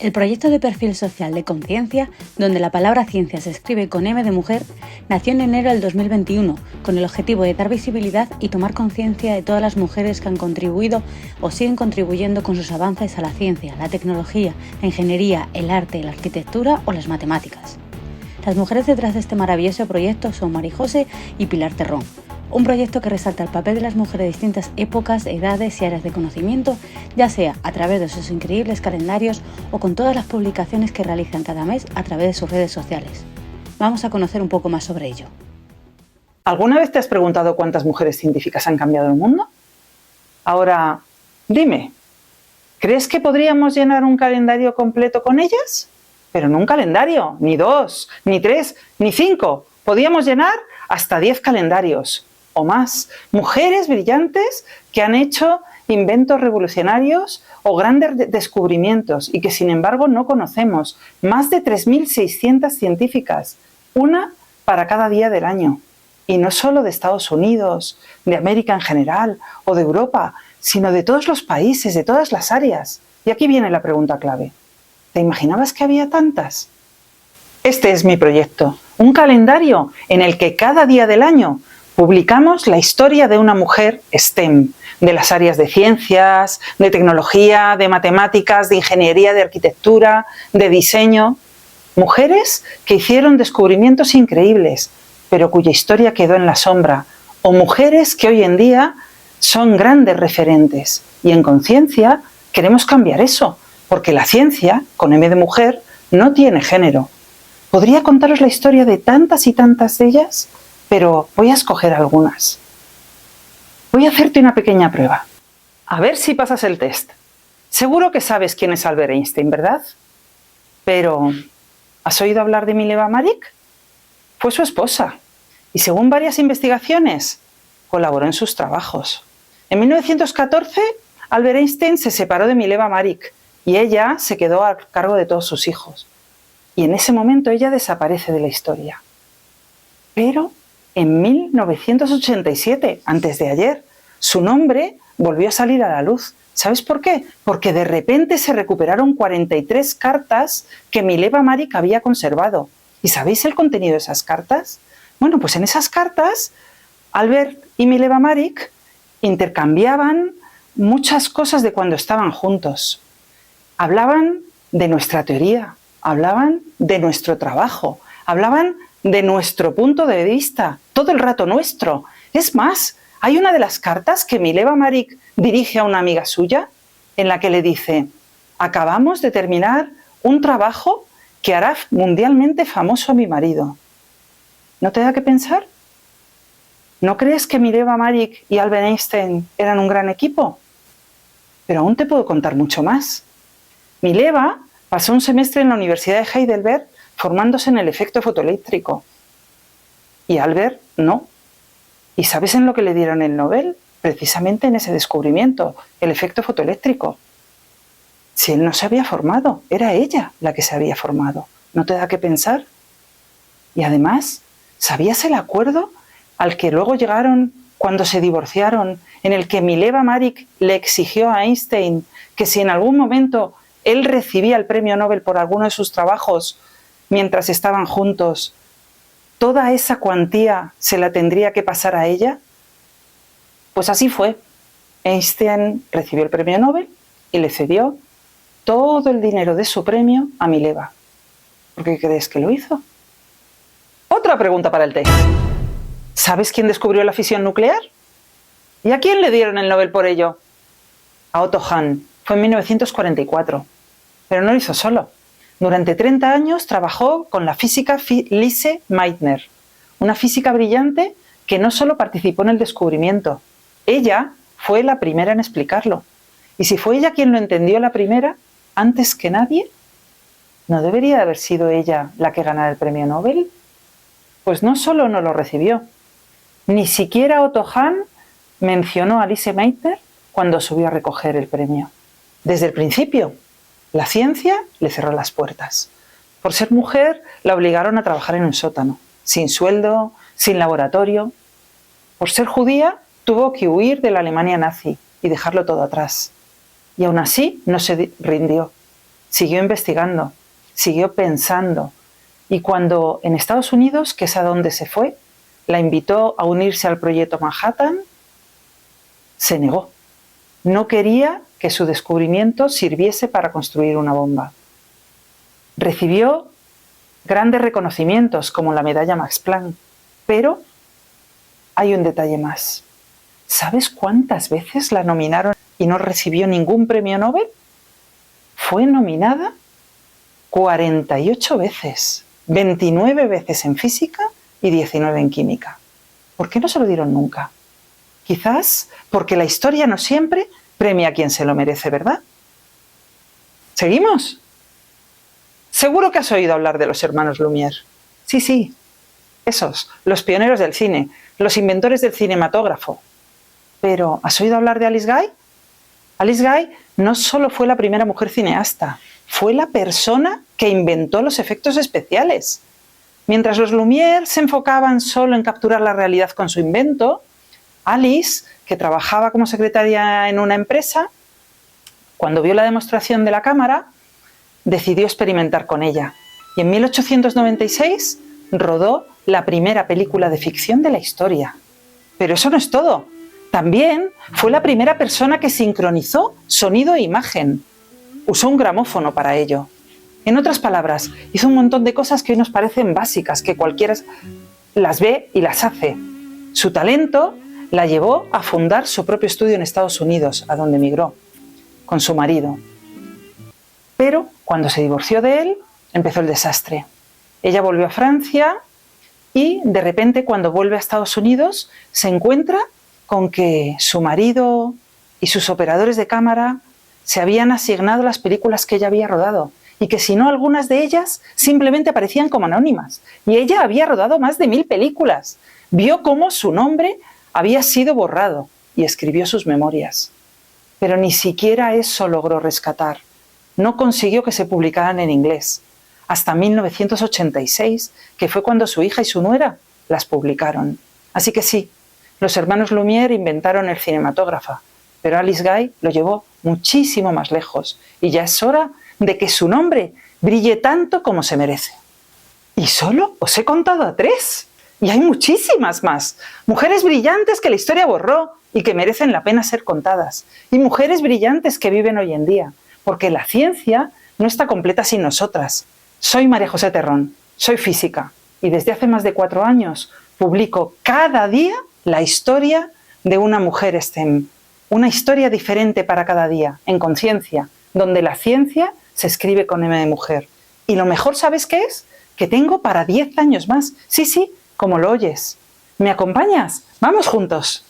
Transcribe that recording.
El proyecto de perfil social de Conciencia, donde la palabra ciencia se escribe con M de mujer, nació en enero del 2021 con el objetivo de dar visibilidad y tomar conciencia de todas las mujeres que han contribuido o siguen contribuyendo con sus avances a la ciencia, la tecnología, la ingeniería, el arte, la arquitectura o las matemáticas. Las mujeres detrás de este maravilloso proyecto son María José y Pilar Terrón. Un proyecto que resalta el papel de las mujeres de distintas épocas, edades y áreas de conocimiento, ya sea a través de sus increíbles calendarios o con todas las publicaciones que realizan cada mes a través de sus redes sociales. Vamos a conocer un poco más sobre ello. ¿Alguna vez te has preguntado cuántas mujeres científicas han cambiado el mundo? Ahora, dime, ¿crees que podríamos llenar un calendario completo con ellas? Pero no un calendario, ni 2, ni 3, ni 5. Podíamos llenar hasta 10 calendarios o más. Mujeres brillantes que han hecho inventos revolucionarios o grandes descubrimientos y que sin embargo no conocemos. Más de 3.600 científicas, una para cada día del año. Y no solo de Estados Unidos, de América en general o de Europa, sino de todos los países, de todas las áreas. Y aquí viene la pregunta clave. ¿Te imaginabas que había tantas? Este es mi proyecto, un calendario en el que cada día del año publicamos la historia de una mujer STEM, de las áreas de ciencias, de tecnología, de matemáticas, de ingeniería, de arquitectura, de diseño. Mujeres que hicieron descubrimientos increíbles, pero cuya historia quedó en la sombra. O mujeres que hoy en día son grandes referentes. Y en Conciencia queremos cambiar eso, porque la ciencia, con M de mujer, no tiene género. Podría contaros la historia de tantas y tantas de ellas, pero voy a escoger algunas. Voy a hacerte una pequeña prueba. A ver si pasas el test. Seguro que sabes quién es Albert Einstein, ¿verdad? Pero, ¿has oído hablar de Mileva Maric? Fue su esposa, y según varias investigaciones, colaboró en sus trabajos. En 1914, Albert Einstein se separó de Mileva Maric, y ella se quedó a cargo de todos sus hijos. Y en ese momento ella desaparece de la historia. Pero en 1987, antes de ayer, su nombre volvió a salir a la luz. ¿Sabes por qué? Porque de repente se recuperaron 43 cartas que Mileva Maric había conservado. ¿Y sabéis el contenido de esas cartas? Bueno, pues en esas cartas, Albert y Mileva Maric intercambiaban muchas cosas de cuando estaban juntos. Hablaban de nuestra teoría, hablaban de nuestro trabajo, hablaban de nuestro punto de vista, todo el rato nuestro. Es más, hay una de las cartas que Mileva Maric dirige a una amiga suya en la que le dice: acabamos de terminar un trabajo que hará mundialmente famoso a mi marido. ¿No te da que pensar? ¿No crees que Mileva Maric y Albert Einstein eran un gran equipo? Pero aún te puedo contar mucho más. Mileva pasó un semestre en la Universidad de Heidelberg formándose en el efecto fotoeléctrico. Y Albert no. ¿Y sabes en lo que le dieron el Nobel? Precisamente en ese descubrimiento, el efecto fotoeléctrico. Si él no se había formado, era ella la que se había formado. ¿No te da que pensar? Y además, ¿sabías el acuerdo al que luego llegaron cuando se divorciaron, en el que Mileva Maric le exigió a Einstein que si en algún momento él recibía el premio Nobel por alguno de sus trabajos mientras estaban juntos, toda esa cuantía se la tendría que pasar a ella? Pues así fue. Einstein recibió el premio Nobel y le cedió todo el dinero de su premio a Mileva. ¿Por qué crees que lo hizo? Otra pregunta para el test. ¿Sabes quién descubrió la fisión nuclear? ¿Y a quién le dieron el Nobel por ello? A Otto Hahn. Fue en 1944. Pero no lo hizo solo. Durante 30 años trabajó con la física Lise Meitner, una física brillante que no solo participó en el descubrimiento, ella fue la primera en explicarlo. Y si fue ella quien lo entendió la primera, antes que nadie, ¿no debería haber sido ella la que ganara el premio Nobel? Pues no solo no lo recibió, ni siquiera Otto Hahn mencionó a Lise Meitner cuando subió a recoger el premio. Desde el principio, la ciencia le cerró las puertas. Por ser mujer, la obligaron a trabajar en un sótano, sin sueldo, sin laboratorio. Por ser judía, tuvo que huir de la Alemania nazi y dejarlo todo atrás. Y aún así no se rindió. siguió investigando, siguió pensando. Y cuando en Estados Unidos, que es a donde se fue, la invitó a unirse al proyecto Manhattan, se negó. No quería que su descubrimiento sirviese para construir una bomba. Recibió grandes reconocimientos como la medalla Max Planck, pero hay un detalle más. ¿Sabes cuántas veces la nominaron y no recibió ningún premio Nobel? Fue nominada 48 veces, 29 veces en física y 19 en química. ¿Por qué no se lo dieron nunca? Quizás porque la historia no siempre premia a quien se lo merece, ¿verdad? ¿Seguimos? Seguro que has oído hablar de los hermanos Lumière. Sí, esos, los pioneros del cine, los inventores del cinematógrafo. Pero, ¿has oído hablar de Alice Guy? Alice Guy no solo fue la primera mujer cineasta, fue la persona que inventó los efectos especiales. Mientras los Lumière se enfocaban solo en capturar la realidad con su invento, Alice, que trabajaba como secretaria en una empresa, cuando vio la demostración de la cámara, decidió experimentar con ella. Y en 1896 rodó la primera película de ficción de la historia. Pero eso no es todo. También fue la primera persona que sincronizó sonido e imagen. Usó un gramófono para ello. En otras palabras, hizo un montón de cosas que hoy nos parecen básicas, que cualquiera las ve y las hace. Su talento la llevó a fundar su propio estudio en Estados Unidos, a donde emigró, con su marido. Pero cuando se divorció de él, empezó el desastre. Ella volvió a Francia y de repente cuando vuelve a Estados Unidos se encuentra con que su marido y sus operadores de cámara se habían asignado las películas que ella había rodado y que si no algunas de ellas simplemente aparecían como anónimas. Y ella había rodado más de 1000 películas. Vio cómo su nombre había sido borrado y escribió sus memorias. Pero ni siquiera eso logró rescatar. No consiguió que se publicaran en inglés, hasta 1986, que fue cuando su hija y su nuera las publicaron. Así que sí, los hermanos Lumière inventaron el cinematógrafo, pero Alice Guy lo llevó muchísimo más lejos y ya es hora de que su nombre brille tanto como se merece. Y solo os he contado a 3, y hay muchísimas más. Mujeres brillantes que la historia borró y que merecen la pena ser contadas, y mujeres brillantes que viven hoy en día, porque la ciencia no está completa sin nosotras. Soy María José Terrón, soy física y desde hace más de 4 años publico cada día la historia de una mujer STEM. Una historia diferente para cada día, en conciencia, donde la ciencia se escribe con M de mujer. Y lo mejor, ¿sabes qué es? Que tengo para 10 años más. Sí, como lo oyes. ¿Me acompañas? ¡Vamos juntos!